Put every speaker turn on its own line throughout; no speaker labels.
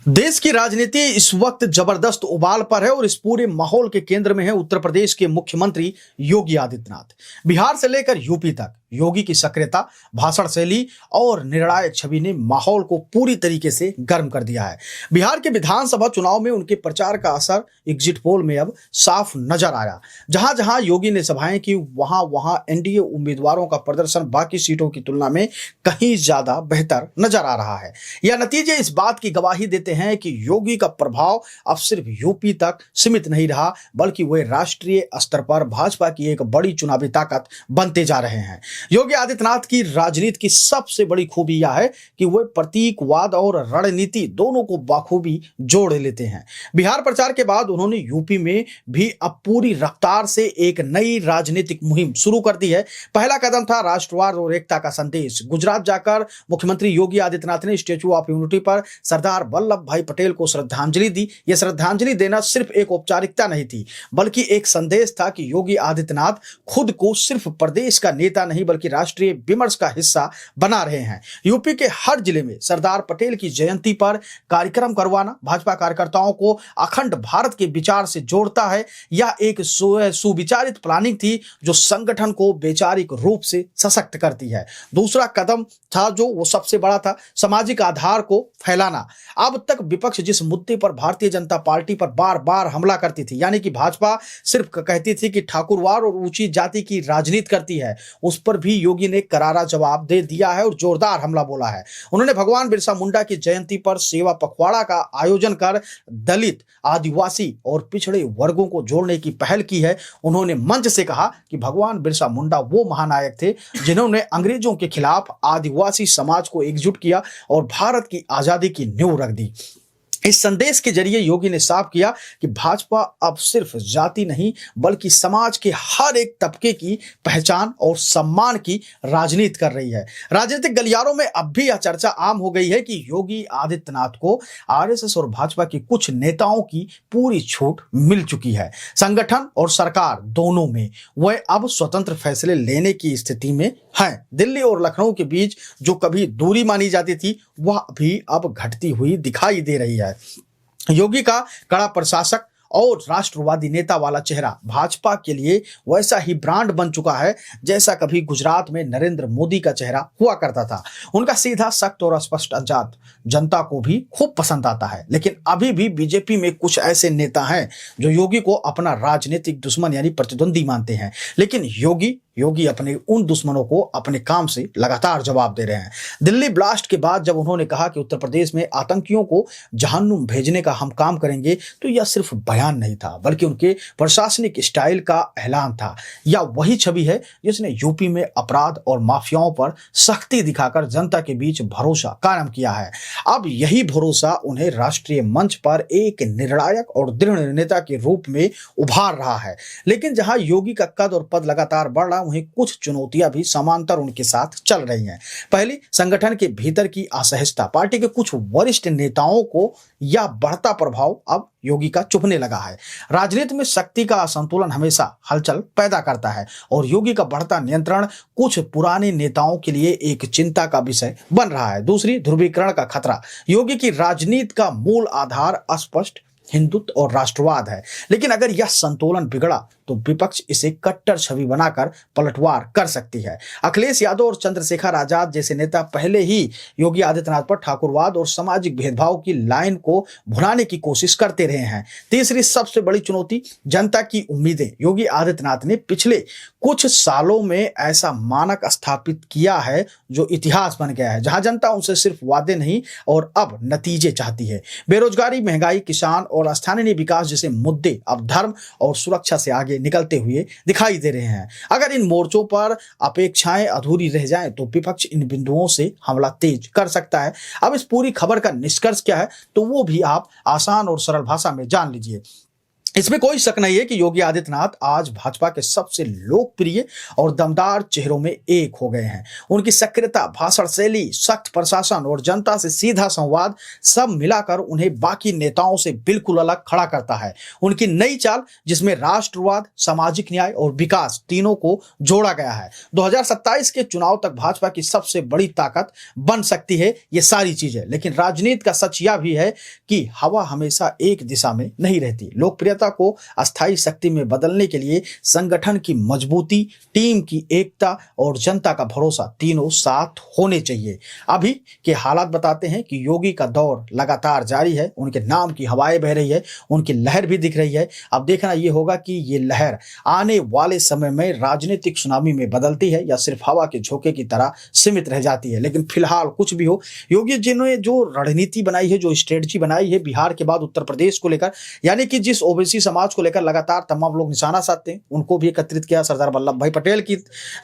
देश की राजनीति इस वक्त जबरदस्त उबाल पर है और इस पूरे माहौल के केंद्र में है उत्तर प्रदेश के मुख्यमंत्री योगी आदित्यनाथ। बिहार से लेकर यूपी तक योगी की सक्रियता, भाषण शैली और निर्णायक छवि ने माहौल को पूरी तरीके से गर्म कर दिया है। बिहार के विधानसभा चुनाव में उनके प्रचार का असर एग्जिट पोल में अब साफ नजर आया। जहां जहां योगी ने सभाएं की, वहां वहां एनडीए उम्मीदवारों का प्रदर्शन बाकी सीटों की तुलना में कहीं ज्यादा बेहतर नजर आ रहा है। यह नतीजे इस बात की गवाही देते हैं कि योगी का प्रभाव अब सिर्फ यूपी तक सीमित नहीं रहा, बल्कि वे राष्ट्रीय स्तर पर भाजपा की एक बड़ी चुनावी ताकत बनते जा रहे हैं। योगी आदित्यनाथ की राजनीति की सबसे बड़ी खूबी यह है कि वे प्रतीकवाद और रणनीति दोनों को बाखूबी जोड़ लेते हैं। बिहार प्रचार के बाद उन्होंने यूपी में भी अब पूरी रफ्तार से एक नई राजनीतिक मुहिम शुरू कर दी है। पहला कदम था राष्ट्रवाद और एकता का संदेश। गुजरात जाकर मुख्यमंत्री योगी आदित्यनाथ ने स्टैच्यू ऑफ यूनिटी पर सरदार वल्लभ भाई पटेल को श्रद्धांजलि दी। यह श्रद्धांजलि देना सिर्फ एक औपचारिकता नहीं थी, बल्कि एक संदेश था कि योगी आदित्यनाथ खुद को सिर्फ प्रदेश का नेता नहीं बल्कि राष्ट्रीय विमर्श का हिस्सा बना रहे हैं। यूपी के हर जिले में सरदार पटेल की जयंती पर कार्यक्रम करवाना भाजपा कार्यकर्ताओं को अखंड भारत के विचार से जोड़ता है। यह एक सुविचारित प्लानिंग थी जो संगठन को वैचारिक रूप से सशक्त करती है। दूसरा कदम था जो वो सबसे बड़ा था, सामाजिक आधार को फैलाना। अब तक विपक्ष जिस मुद्दे पर भारतीय जनता पार्टी पर बार बार हमला करती थी, यानी कि भाजपा सिर्फ कहती थी कि ठाकुरवाद और ऊंची जाति की राजनीति करती है, उस पर भी योगी ने करारा जवाब दे दिया है और जोरदार हमला बोला है। उन्होंने भगवान बिरसा मुंडा की जयंती पर सेवा पखवाड़ा का आयोजन कर दलित, आदिवासी और पिछड़े वर्गों को जोड़ने की पहल की है। उन्होंने मंच से कहा कि भगवान बिरसा मुंडा वो महानायक थे जिन्होंने अंग्रेजों के खिलाफ आदिवासी समाज को एकजुट किया और भारत की आजादी की नींव रख दी। इस संदेश के जरिए योगी ने साफ किया कि भाजपा अब सिर्फ जाति नहीं बल्कि समाज के हर एक तबके की पहचान और सम्मान की राजनीति कर रही है। राजनीतिक गलियारों में अब भी यह चर्चा आम हो गई है कि योगी आदित्यनाथ को आरएसएस और भाजपा के कुछ नेताओं की पूरी छूट मिल चुकी है। संगठन और सरकार दोनों में वह अब स्वतंत्र फैसले लेने की स्थिति में है। दिल्ली और लखनऊ के बीच जो कभी दूरी मानी जाती थी, वह भी अब घटती हुई दिखाई दे रही है। योगी का कड़ा प्रशासक और राष्ट्रवादी नेता वाला चेहरा भाजपा के लिए वैसा ही ब्रांड बन चुका है जैसा कभी गुजरात में नरेंद्र मोदी का चेहरा हुआ करता था। उनका सीधा, सख्त और स्पष्ट अंदाज जनता को भी खूब पसंद आता है। लेकिन अभी भी बीजेपी में कुछ ऐसे नेता हैं जो योगी को अपना राजनीतिक दुश्मन यानी प्रतिद्वंदी मानते हैं। लेकिन योगी अपने उन दुश्मनों को अपने काम से लगातार जवाब दे रहे हैं। दिल्ली ब्लास्ट के बाद जब उन्होंने कहा कि उत्तर प्रदेश में आतंकियों को जहन्नुम भेजने का हम काम करेंगे, तो यह सिर्फ बयान नहीं था बल्कि उनके प्रशासनिक स्टाइल का ऐलान था। यह वही छवि है जिसने यूपी में अपराध और माफियाओं पर सख्ती दिखाकर जनता के बीच भरोसा कायम किया है। अब यही भरोसा उन्हें राष्ट्रीय मंच पर एक निर्णायक और दृढ़ नेता के रूप में उभार रहा है। लेकिन जहां योगी का कद और पद लगातार बढ़ रहा, वहीं कुछ चुनौतियां भी समांतर उनके साथ चल रही हैं। पहली, संगठन के भीतर की असहजता। पार्टी के कुछ वरिष्ठ नेताओं को यह बढ़ता प्रभाव अब योगी का चुभने लगा है। राजनीति में शक्ति का असंतुलन हमेशा हलचल पैदा करता है और योगी का बढ़ता नियंत्रण कुछ पुराने नेताओं के लिए एक चिंता का विषय बन रहा है। दूसरी, ध्रुवीकरण का खतरा। योगी की राजनीति का मूल आधार स्पष्ट हिंदुत्व और राष्ट्रवाद है, लेकिन अगर यह संतुलन बिगड़ा तो विपक्ष इसे कट्टर छवि बनाकर पलटवार कर सकती है। अखिलेश यादव और चंद्रशेखर आजाद जैसे नेता पहले ही योगी आदित्यनाथ पर ठाकुरवाद और सामाजिक भेदभाव की लाइन को भुनाने की कोशिश करते रहे हैं। तीसरी सबसे बड़ी चुनौती, जनता की उम्मीदें। योगी आदित्यनाथ ने पिछले कुछ सालों में ऐसा मानक स्थापित किया है जो इतिहास बन गया है, जहां जनता उनसे सिर्फ वादे नहीं और अब नतीजे चाहती है। बेरोजगारी, महंगाई, किसान और स्थानीय विकास जैसे मुद्दे अब धर्म और सुरक्षा से आगे निकलते हुए दिखाई दे रहे हैं। अगर इन मोर्चों पर अपेक्षाएं अधूरी रह जाएं तो विपक्ष इन बिंदुओं से हमला तेज कर सकता है। अब इस पूरी खबर का निष्कर्ष क्या है, तो वो भी आप आसान और सरल भाषा में जान लीजिए। इसमें कोई शक नहीं है कि योगी आदित्यनाथ आज भाजपा के सबसे लोकप्रिय और दमदार चेहरों में एक हो गए हैं। उनकी सक्रियता, भाषण शैली, सख्त प्रशासन और जनता से सीधा संवाद सब मिलाकर उन्हें बाकी नेताओं से बिल्कुल अलग खड़ा करता है। उनकी नई चाल, जिसमें राष्ट्रवाद, सामाजिक न्याय और विकास तीनों को जोड़ा गया है, 2027 के चुनाव तक भाजपा की सबसे बड़ी ताकत बन सकती है। ये सारी चीजें, लेकिन राजनीति का सच यह भी है कि हवा हमेशा एक दिशा में नहीं रहती। लोकप्रियता को अस्थायी शक्ति में बदलने के लिए संगठन की मजबूती, टीम की एकता और जनता का भरोसा तीनों साथ होने चाहिए। अभी के हालात बताते हैं कि योगी का दौर लगातार जारी है। उनके नाम की हवाएं बह रही है, उनकी लहर भी दिख रही है। अब देखना यह होगा कि ये लहर आने वाले समय में राजनीतिक सुनामी में बदलती है या सिर्फ हवा के झोंके की तरह सीमित रह जाती है। लेकिन फिलहाल कुछ भी हो, योगी जी ने जो रणनीति बनाई है, जो स्ट्रेटजी बनाई है बिहार के बाद उत्तर प्रदेश को लेकर, यानी कि जिस ओबीसी समाज को लेकर लगातार तमाम लोग निशाना साधते हैं, उनको भी एकत्रित किया सरदार वल्लभ भाई पटेल की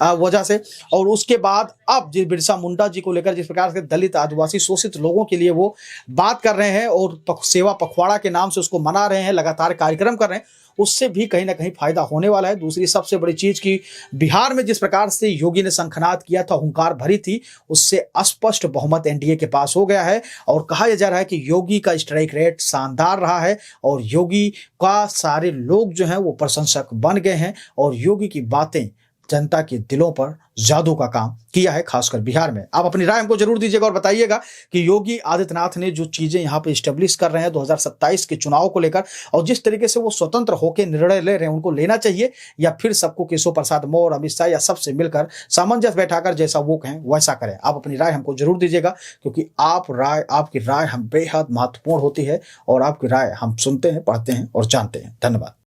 वजह से। और उसके बाद अब जिस बिरसा मुंडा जी को लेकर जिस प्रकार से दलित, आदिवासी, शोषित लोगों के लिए वो बात कर रहे हैं और सेवा पखवाड़ा के नाम से उसको मना रहे हैं, लगातार कार्यक्रम कर रहे हैं, उससे भी कहीं ना कहीं फायदा होने वाला है। दूसरी सबसे बड़ी चीज की बिहार में जिस प्रकार से योगी ने शंखनाद किया था, हुंकार भरी थी, उससे स्पष्ट बहुमत एनडीए के पास हो गया है। और कहा यह जा रहा है कि योगी का स्ट्राइक रेट शानदार रहा है और योगी का सारे लोग जो हैं वो प्रशंसक बन गए हैं और योगी की बातें जनता के दिलों पर जादू का काम किया है, खासकर बिहार में। आप अपनी राय हमको जरूर दीजिएगा और बताइएगा कि योगी आदित्यनाथ ने जो चीजें यहाँ पे स्टेब्लिश कर रहे हैं 2027 के चुनाव को लेकर और जिस तरीके से वो स्वतंत्र होकर निर्णय ले रहे हैं, उनको लेना चाहिए या फिर सबको केशव प्रसाद मौर्य, अमित शाह या सबसे मिलकर सामंजस्य बैठाकर जैसा वो कहें वैसा करें। आप अपनी राय हमको जरूर दीजिएगा, क्योंकि आपकी राय हम बेहद महत्वपूर्ण होती है और आपकी राय हम सुनते हैं, पढ़ते हैं और जानते हैं। धन्यवाद।